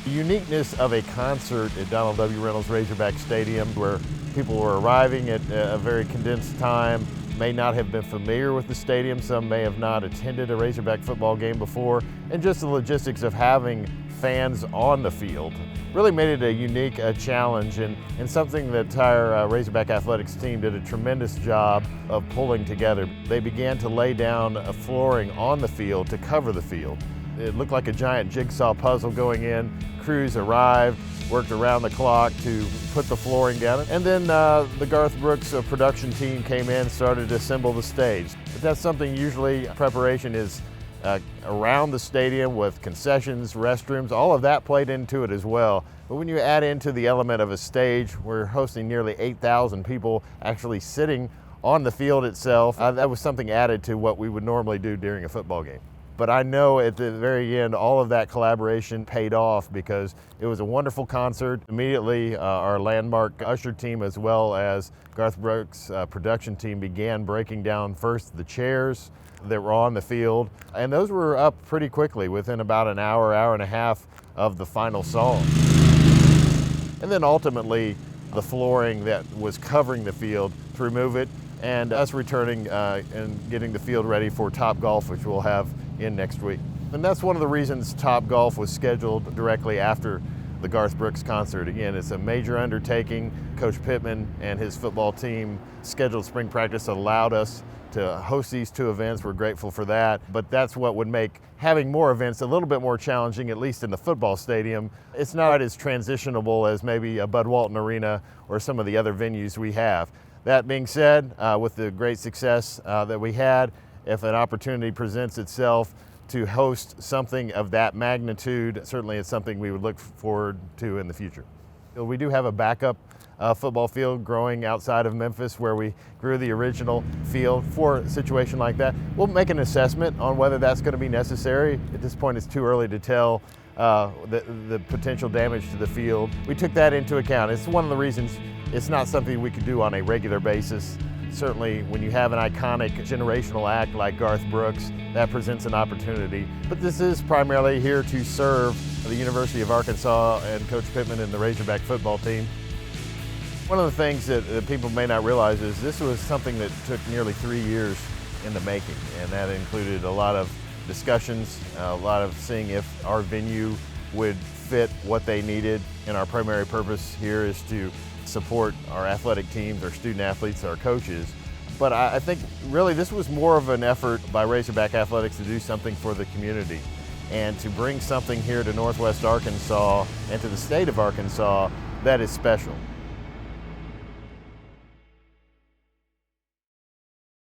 The uniqueness of a concert at Donald W. Reynolds Razorback Stadium, where people were arriving at a very condensed time, may not have been familiar with the stadium, some may have not attended a Razorback football game before, and just the logistics of having fans on the field really made it a unique challenge and something that our Razorback athletics team did a tremendous job of pulling together. They began to lay down a flooring on the field to cover the field. It looked like a giant jigsaw puzzle going in. Crews arrived, worked around the clock to put the flooring down, and then the Garth Brooks production team came in and started to assemble the stage. But that's something usually preparation is around the stadium with concessions, restrooms, all of that played into it as well. But when you add into the element of a stage, we're hosting nearly 8,000 people actually sitting on the field itself. That was something added to what we would normally do during a football game. But I know at the very end, all of that collaboration paid off because it was a wonderful concert. Immediately, our landmark usher team as well as Garth Brooks' production team began breaking down first the chairs that were on the field, and those were up pretty quickly within about an hour, hour and a half of the final song. And then ultimately, the flooring that was covering the field, to remove it, and us returning and getting the field ready for Top Golf, which we'll have in next week. And that's one of the reasons Top Golf was scheduled directly after the Garth Brooks concert. Again, it's a major undertaking. Coach Pittman and his football team scheduled spring practice allowed us to host these two events. We're grateful for that, but that's what would make having more events a little bit more challenging, at least in the football stadium. It's not as transitionable as maybe a Bud Walton Arena or some of the other venues we have. That being said, with the great success that we had, if an opportunity presents itself to host something of that magnitude, certainly it's something we would look forward to in the future. We do have a backup football field growing outside of Memphis where we grew the original field for a situation like that. We'll make an assessment on whether that's going to be necessary. At this point, it's too early to tell the potential damage to the field. We took that into account. It's one of the reasons it's not something we could do on a regular basis. Certainly, when you have an iconic generational act like Garth Brooks, that presents an opportunity. But this is primarily here to serve the University of Arkansas and Coach Pittman and the Razorback football team. One of the things that people may not realize is this was something that took nearly 3 years in the making, and that included a lot of discussions, a lot of seeing if our venue would fit what they needed. And our primary purpose here is to support our athletic teams, our student athletes, our coaches. But I think really this was more of an effort by Razorback Athletics to do something for the community and to bring something here to Northwest Arkansas and to the state of Arkansas that is special.